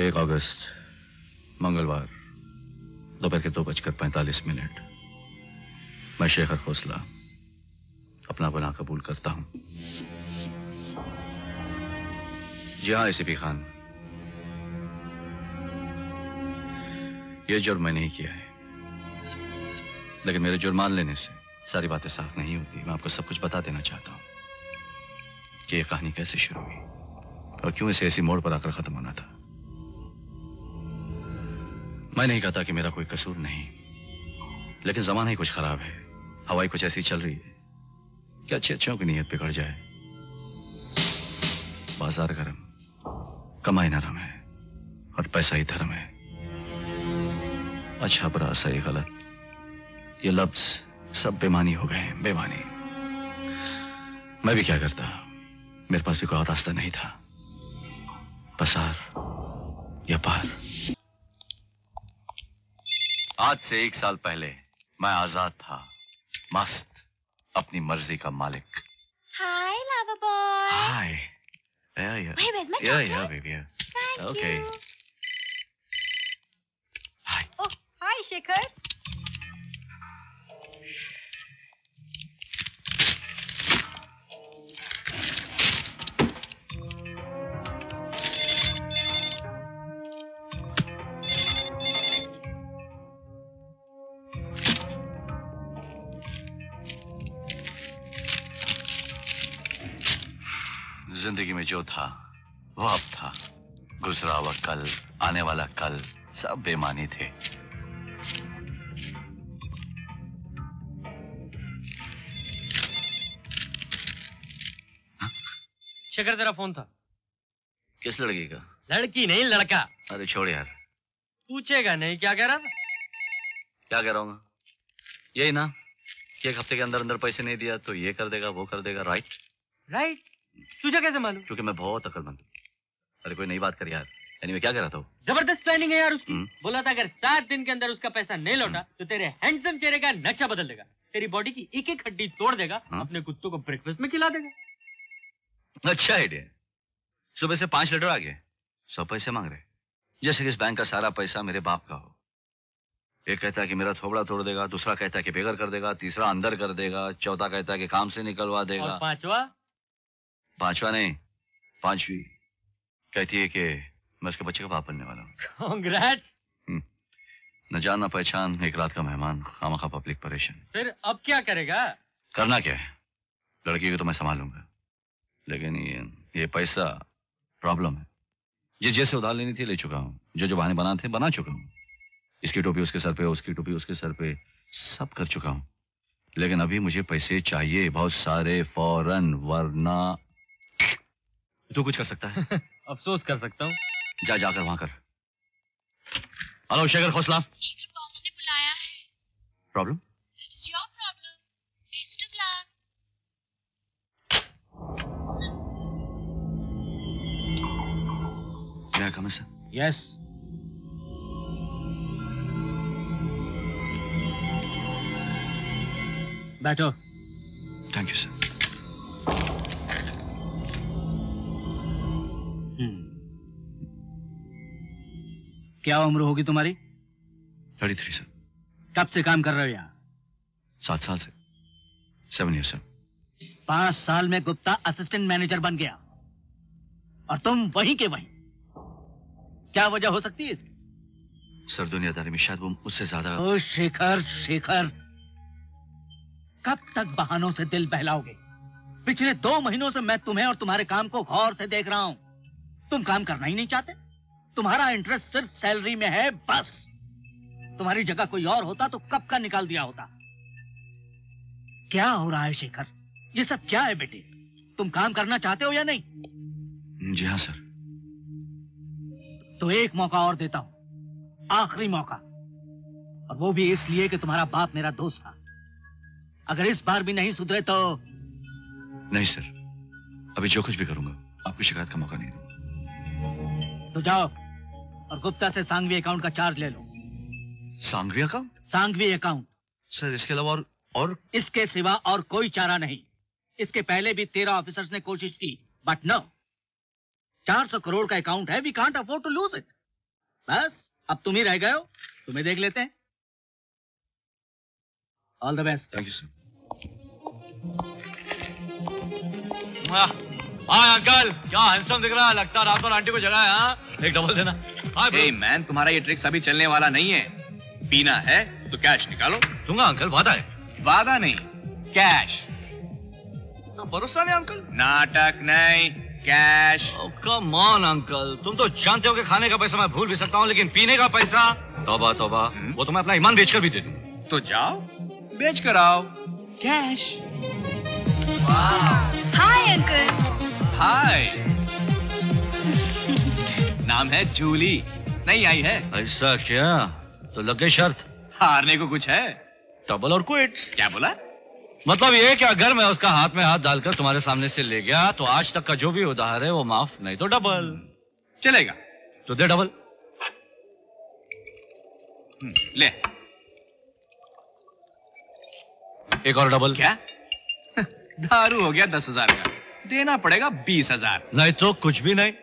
1 अगस्त मंगलवार दोपहर के 2:45 मैं शेखर खोसला अपना गुनाह कबूल करता हूं। जी हाँ एसीपी खान, यह जुर्म मैंने ही किया है, लेकिन मेरे जुर्म मान लेने से सारी बातें साफ नहीं होती। मैं आपको सब कुछ बता देना चाहता हूं कि यह कहानी कैसे शुरू हुई और क्यों इसे ऐसी मोड़ पर आकर खत्म होना था। मैं नहीं कहता कि मेरा कोई कसूर नहीं, लेकिन जमाना ही कुछ खराब है, हवाई कुछ ऐसी चल रही है कि अच्छे अच्छों की नीयत बिगड़ जाए। बाजार गरम, कमाई नरम है और पैसा ही धर्म है। अच्छा बुरा सही गलत, ये लफ्ज सब बेमानी हो गए हैं, बेमानी। मैं भी क्या करता, मेरे पास भी कोई और रास्ता नहीं था, पसार या पार। आज से 1 साल पहले मैं आजाद था, मस्त, अपनी मर्जी का मालिक। Hi, lover boy. Hi. Yeah. Wait, where's my chocolate? Yeah, baby. Yeah. Thank Okay. you. Hi. Oh, hi, Shikhar. जिंदगी में जो था वो अब था, गुजरा हुआ कल, आने वाला कल, सब बेमानी थे। शेखर तेरा फोन था। किस लड़की का? लड़की नहीं लड़का। अरे छोड़ यार। पूछेगा नहीं क्या कह रहा था? क्या कह रहा हूँ? यही ना कि 1 हफ्ते के अंदर अंदर पैसे नहीं दिया तो ये कर देगा वो कर देगा। Right right. तुझे कैसे मालूम? क्योंकि मैं बहुत अक्लमंद हूँ। अरे कोई नई बात कर यार। एनीवे क्या कह रहा था? जबरदस्त प्लानिंग है यार उसकी। बोला था अगर 7 दिन के अंदर उसका पैसा नहीं लौटा तो तेरे हैंडसम चेहरे का नक्शा बदल देगा, तेरी बॉडी की एक एक हड्डी तोड़ देगा, अपने कुत्तों को ब्रेकफास्ट में खिला देगा। अच्छा आइडिया। सुबह से 5 लेटर आ गए, 100 पैसे मांग रहे, जैसे कि इस बैंक का सारा पैसा मेरे बाप का हो। एक कहता है कि मेरा थोबड़ा तोड़ देगा, दूसरा कहता है कि बेघर कर देगा, तीसरा अंदर कर देगा, चौथा कहता है कि काम से निकलवा देगा, और पांचवा नहीं, 5वीं कहती है कि मैं उसके बच्चे का बाप बनने वाला हूँ। कांग्रेट्स। न जान न पहचान, एक रात का मेहमान, खामखा पब्लिक परेशान। फिर अब क्या करेगा? करना क्या है, लड़की को तो मैं संभालूंगा, लेकिन ये पैसा प्रॉब्लम है। जिस जैसे उधार लेनी थी ले चुका हूँ, जो बहाने बनाने थे बना चुका हूँ। इसकी टोपी उसके सर पे, उसकी टोपी उसके सर पे, सब कर चुका हूँ। लेकिन अभी मुझे पैसे चाहिए, बहुत सारे, फौरन, वरना। तू कुछ कर सकता है? अफसोस कर सकता हूँ। जाकर वहां कर। हेलो शेखर खोसला। शेखर बॉस ने बुलाया है। Problem? That is your problem. Best of luck. May I come in, sir? Yes. बैठो। Thank you sir. क्या उम्र होगी तुम्हारी? 33 सर। कब से काम कर रहे हो यहाँ? 7 साल से। 7 years सर। 5 साल में गुप्ता असिस्टेंट मैनेजर बन गया और तुम वहीं के वहीं। क्या वजह हो सकती है इसकी? सर दुनियादारी में शायद वो उससे ज्यादा। ओ शेखर, शेखर, कब तक बहानों से दिल बहलाओगे? पिछले 2 महीनों से मैं तुम्हें और तुम्हारे काम को गौर से देख रहा हूं। तुम काम करना ही नहीं चाहते। तुम्हारा इंटरेस्ट सिर्फ सैलरी में है, बस। तुम्हारी जगह कोई और होता तो कब का निकाल दिया होता। क्या हो रहा है शेखर? ये सब क्या है बेटे? तुम काम करना चाहते हो या नहीं? जी हाँ सर। तो एक मौका और देता हूं, आखिरी मौका, और वो भी इसलिए कि तुम्हारा बाप मेरा दोस्त था। अगर इस बार भी नहीं सुधरे तो। नहीं सर, अभी जो कुछ भी करूंगा आपको शिकायत का मौका नहीं दूंगा। तो जाओ और गुप्ता से सांघवी अकाउंट का चार्ज ले लो। Sanghvi account? Sanghvi account sir, इसके अलावा और इसके सिवा और कोई चारा नहीं। इसके पहले भी 13 ऑफिसर्स ने कोशिश की, बट नो। 400 करोड़ का अकाउंट है, we can't afford to lose it. बस अब तुम ही रह गए हो, तुम्हें देख लेते हैं। All the best. Thank you sir. हाँ अंकल, क्या हैंडसम दिख रहा है, लगता है रात को आंटी को जगाया। हाँ एक डबल देना। हे मैन, तुम्हारा ये ट्रिक्स अभी चलने वाला नहीं है। पीना है तो कैश निकालो। दूंगा अंकल, वादा है। वादा नहीं, कैश। भरोसा नहीं अंकल। नाटक नहीं, कैश। कम ऑन अंकल, तुम तो जानते हो कि खाने का पैसा मैं भूल भी सकता हूँ, लेकिन पीने का पैसा तौबा तौबा, वो तो मैं अपना ईमान बेचकर भी दे दूं। तो जाओ बेच कर आओ, कैश। Hi uncle. हाय। नाम है जूली, नहीं आई है। ऐसा क्या? तो लग गई शर्त। हारने को कुछ है? डबल और क्विट्स। क्या बोला? मतलब ये कि अगर मैं उसका हाथ में हाथ डालकर तुम्हारे सामने से ले गया तो आज तक का जो भी उधार है वो माफ, नहीं तो डबल। चलेगा तो दे डबल। ले। एक और डबल। क्या? दारू हो गया 10,000 का, देना पड़ेगा 20,000। नहीं तो कुछ भी नहीं।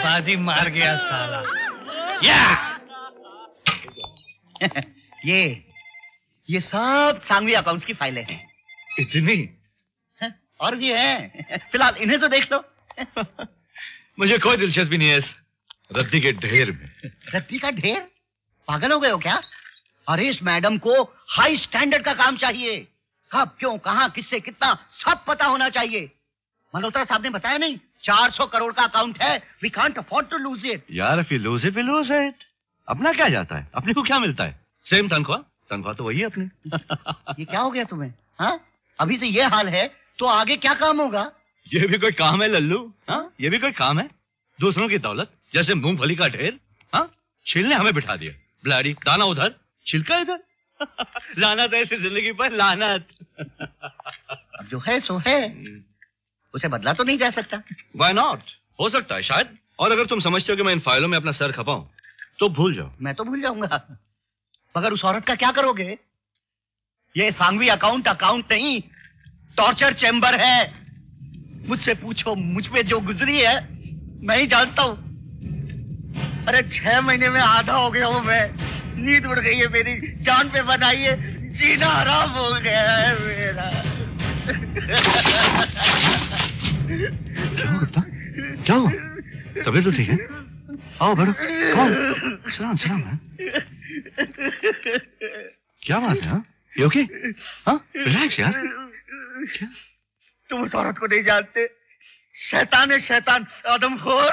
बाजी मार गया साला। ये सब सांघवी अकाउंट्स की फाइलें हैं। इतनी? और भी हैं। फिलहाल इन्हें तो देख लो। मुझे कोई दिलचस्पी नहीं है इस रद्दी के ढेर में। रद्दी का ढेर? पागल हो गए हो क्या? अरे इस मैडम को हाई स्टैंडर्ड का काम चाहिए। कब, क्यों, कहां, किससे, कितना, सब पता होना चाहिए। मल्होत्रा साहब ने बताया नहीं, 400 करोड़ का अकाउंट है। We can't afford to lose it. यार if you lose it, we lose it। अपना क्या जाता है, अपने को क्या मिलता है? सेम तनख्वाह, तनख्वाह तो वही है अपनी। ये क्या हो गया तुम्हें? हाँ, अभी से ये हाल है तो आगे क्या काम होगा? ये भी कोई काम है लल्लू? हाँ, ये भी कोई काम है? दूसरों की दौलत जैसे मूंगफली का ढेर। हाँ, छीलने हमें बिठा दिया। ब्लैडी, दाना उधर, छिलका इधर। लानत ऐसी जिंदगी पर, लानत। अब जो है सो है, उसे बदला तो नहीं जा सकता। Why not? हो सकता है शायद। और अगर तुम समझते हो कि मैं इन फाइलों में अपना सर खपाऊं तो भूल जाओ। मैं तो भूल जाऊंगा, मगर उस औरत का क्या करोगे? ये सांघवी अकाउंट नहीं, टॉर्चर चैम्बर है। मुझसे पूछो, मुझ पे जो गुजरी है मैं ही जानता हूँ। अरे 6 महीने में आधा हो गया हूँ मैं। नींद उड़ गई है मेरी, जान पे बनाई है, जीना हराम हो गया है मेरा। क्या हुआ? तबीयत तो ठीक है? आओ बैठो। कौन? सलाम सलाम है। क्या बात है? हाँ, ये ओके? हाँ, रिलैक्स यार। क्या? तुम उस औरत को नहीं जानते। शैतान है, शैतान, आदमखोर।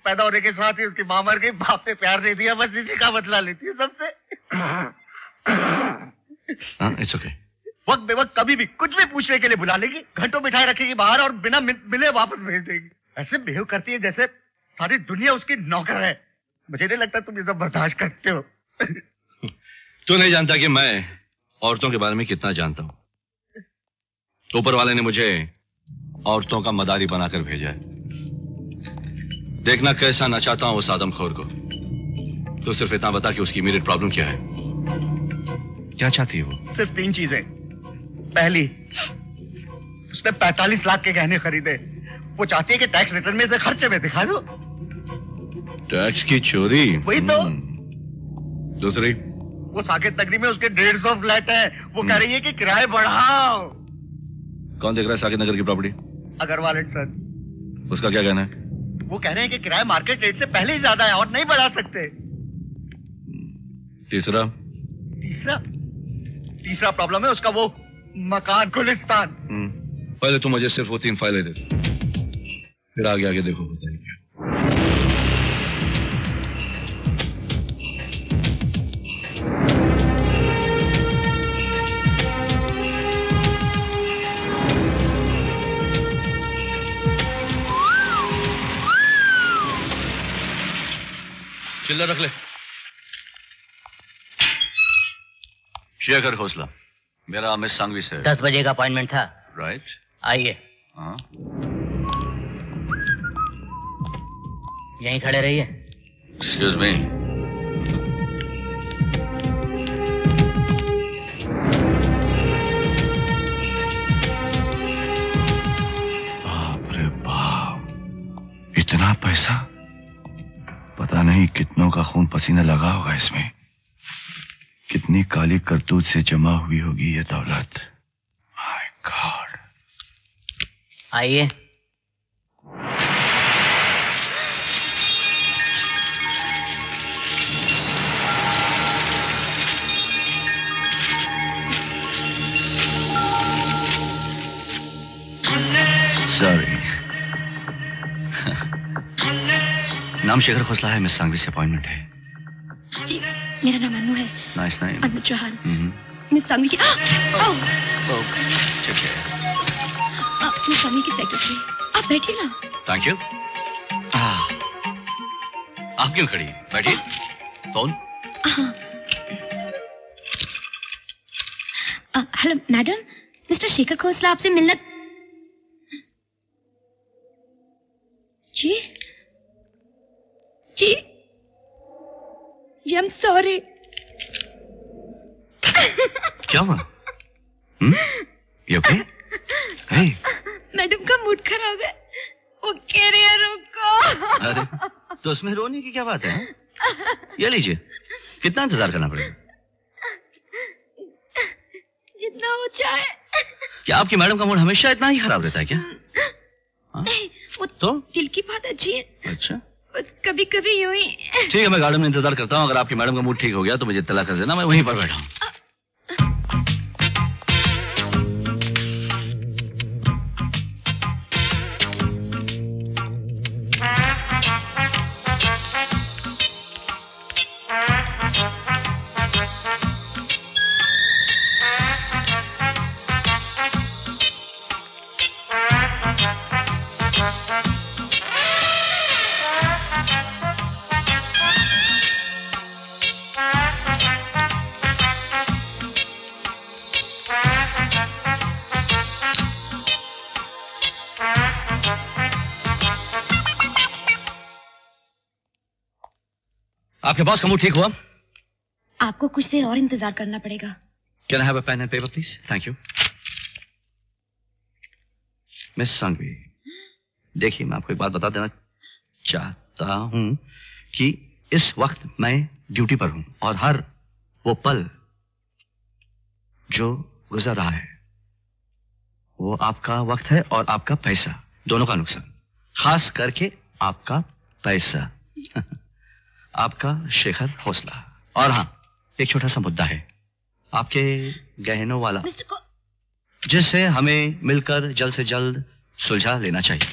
पैदा होने के साथ ही उसकी मां मर गई, बाप ने प्यार नहीं दिया, बस इसी का बदला लेती है सबसे। It's okay. वक्त बेवक्त कभी भी कुछ भी पूछने के लिए बुला लेगी, घंटों बिठाए रखेगी बाहर और बिना मिले वापस भेज देगी। ऐसे बिहेव करती है जैसे सारी दुनिया उसकी नौकर है। मुझे नहीं लगता तुम ये सब बर्दाश्त करते हो। तू नहीं जानता कि मैं औरतों के बारे में कितना जानता हूं। ऊपर वाले ने मुझे औरतों का मदारी बनाकर भेजा है। देखना कैसा नचाता हूं उस आदमखोर को। तो सिर्फ इतना बता कि उसकी इमीडिएट प्रॉब्लम क्या है। क्या चाहती है वो? सिर्फ 3 चीजें। पहली, उसने 45 लाख के गहने खरीदे। वो चाहती है कि टैक्स रिटर्न में से खर्चे में दिखा दो। टैक्स की चोरी? वही तो। दूसरी, वो साकेत नगरी में उसके 150 फ्लैट है। वो कह रही है कि किराए बढ़ाओ। कौन देख रहा है साकेत नगर की प्रॉपर्टी? अग्रवाल एंड सन। उसका क्या कहना है? वो कह रहे हैं कि किराया मार्केट रेट से पहले ही ज्यादा है और नहीं बढ़ा सकते। तीसरा? तीसरा प्रॉब्लम है उसका वो मकान गुलिस्तान। पहले तुम मुझे सिर्फ वो 3 फाइलें दे, फिर आगे आगे देखो बताइए क्या। चिल्ला रख ले। शेखर खोसला, मेरा मिस सांघवी से 10 बजे का अपॉइंटमेंट था। राइट? आइए। हाँ, यहीं खड़े रहिए। Excuse me. बाप रे बाप, पैसा, पता नहीं कितनों का खून पसीना लगा होगा इसमें, कितनी काली करतूत से जमा हुई होगी ये दौलत। My God. आइए। सॉरी। नाम शेखर खोसला है, मिस सांघवी से अपॉइंटमेंट है। जी, मेरा नाम अनु है। Nice name. Anu Chauhan. Miss Sanghvi की ठीक है। मिस सांघवी की सेक्रेटरी। आप बैठिए ना। Thank you. आप क्यों खड़ी? बैठिए। Phone. Hello madam, mister Shekhar Khosla आपसे मिलना। जी जी जी, आई एम सॉरी। क्या हुआ? You okay? Hey. मैडम का मूड खराब है, वो कह रही है रुको। अरे तो उसमें रोने की क्या बात है? ये लीजिए, कितना इंतजार करना पड़ेगा? जितना हो चाहे। क्या आपकी मैडम का मूड हमेशा इतना ही खराब रहता है क्या? नहीं, वो तो दिल की बात अच्छी है। अच्छा, कभी कभी यूं ही। ठीक है, मैं गार्डन में इंतजार करता हूँ। अगर आपकी मैडम का मूड ठीक हो गया तो मुझे इत्तला कर देना, मैं वहीं पर बैठा हूँ। आपके बॉस का मूड ठीक हुआ? आपको कुछ देर और इंतजार करना पड़ेगा। Can I have a pen and paper, please? Thank you. Miss Sanghvi, देखिए मैं आपको एक बात बता देना चाहता हूं कि इस वक्त मैं ड्यूटी पर हूं और हर वो पल जो गुजर रहा है वो आपका वक्त है और आपका पैसा, दोनों का नुकसान। खास करके आपका पैसा। आपका शेखर खोसला। और हाँ, एक छोटा सा मुद्दा है, आपके गहनों वाला, जिसे हमें मिलकर जल्द से जल्द सुलझा लेना चाहिए।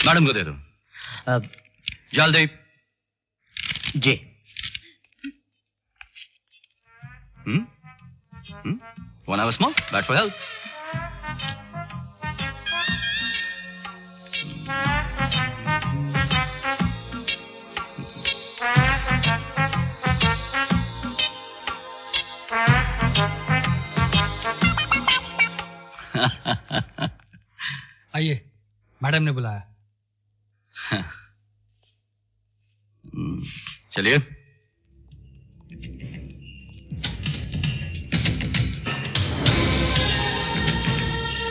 मैडम को दे दो। जल्दी। जी। Want to have a smoke? Bad for health. आइए, मैडम ने बुलाया। चलिए।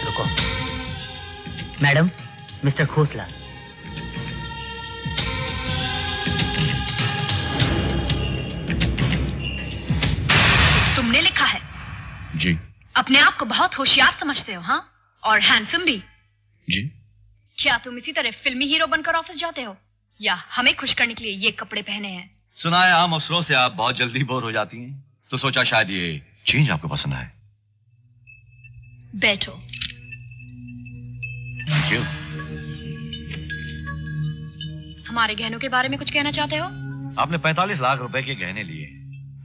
रुको। Madam, mister Khosla. तुमने लिखा है? जी। अपने आप को बहुत होशियार समझते हो, हाँ? और हैंडसम भी। जी। क्या तुम इसी तरह फिल्मी हीरो बनकर ऑफिस जाते हो या हमें खुश करने के लिए ये कपड़े पहने हैं? सुना है आम अफसरों से आप बहुत जल्दी बोर हो जाती हैं, तो सोचा शायद ये चेंज आपको पसंद आए। बैठो। Thank you. हमारे गहनों के बारे में कुछ कहना चाहते हो? आपने 45 लाख रुपए के गहने लिए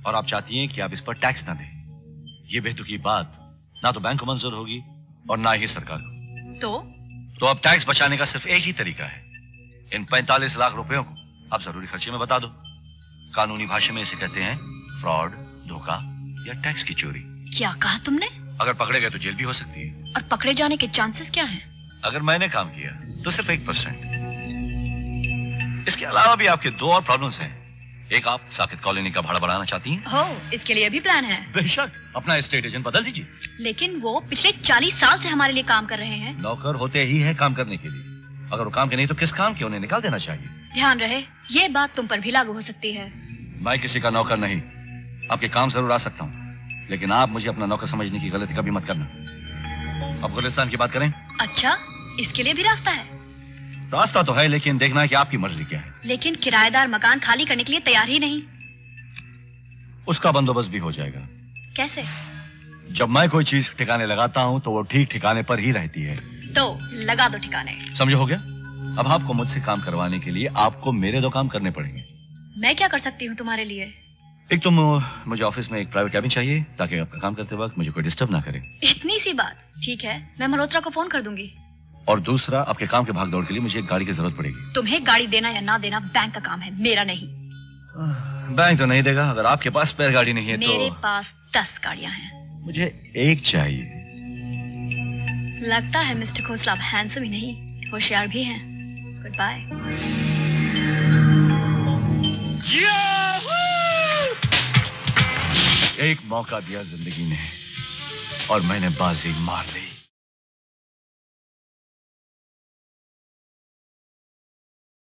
और आप चाहती हैं कि आप इस पर टैक्स ना दें। ये बेतुकी बात ना तो बैंक को मंजूर होगी और ना ही सरकार को। तो अब टैक्स बचाने का सिर्फ एक ही तरीका है, इन 45 लाख रुपयों को आप जरूरी खर्चे में बता दो। कानूनी भाषा में इसे कहते हैं फ्रॉड, धोखा या टैक्स की चोरी। क्या कहा तुमने? अगर पकड़े गए तो जेल भी हो सकती है। और पकड़े जाने के चांसेस क्या हैं? अगर मैंने काम किया तो सिर्फ 1%। इसके अलावा भी आपके दो और प्रॉब्लम्स हैं। एक आप साकित कॉलोनी का भाड़ा बढ़ाना चाहती हैं? हो, इसके लिए भी प्लान है। बेशक, अपना एस्टेट एजेंट बदल दीजिए। लेकिन वो पिछले 40 साल से हमारे लिए काम कर रहे हैं। नौकर होते ही है काम करने के लिए। अगर वो काम के नहीं तो किस काम के, उन्हें निकाल देना चाहिए। ध्यान रहे, ये बात तुम पर भी लागू हो सकती है। मैं किसी का नौकर नहीं। आपके काम जरूर आ सकता हूँ, लेकिन आप मुझे अपना नौकर समझने की गलती कभी मत करना। अब गुलिस्तान की बात करें। अच्छा, इसके लिए भी रास्ता है? रास्ता तो है, लेकिन देखना है कि आपकी मर्जी क्या है। लेकिन किराएदार मकान खाली करने के लिए तैयार ही नहीं। उसका बंदोबस्त भी हो जाएगा। कैसे? जब मैं कोई चीज ठिकाने लगाता हूँ तो वो ठीक ठिकाने पर ही रहती है। तो लगा दो ठिकाने। समझो, हो गया? अब आपको मुझसे काम करवाने के लिए आपको मेरे 2 काम करने पड़ेंगे। मैं क्या कर सकती हूँ तुम्हारे लिए? एक तो मुझे ऑफिस में एक प्राइवेट कैबिन चाहिए, ताकि आपका काम करते वक्त मुझे कोई डिस्टर्ब ना करे। इतनी सी बात? ठीक है, मैं मल्होत्रा को फोन कर दूंगी। और दूसरा, आपके काम के भागदौड़ के लिए मुझे एक गाड़ी की जरूरत पड़ेगी। तुम्हें गाड़ी देना या ना देना बैंक का काम है, मेरा नहीं। बैंक तो नहीं देगा। अगर आपके पास स्पेयर गाड़ी नहीं है तो मेरे पास 10 गाड़ियां हैं। मुझे एक चाहिए। लगता है मिस्टर खोसला आप हैंडसम ही नहीं, होशियार भी हैं। Good bye. एक मौका दिया जिंदगी ने और मैंने बाजी मार ली।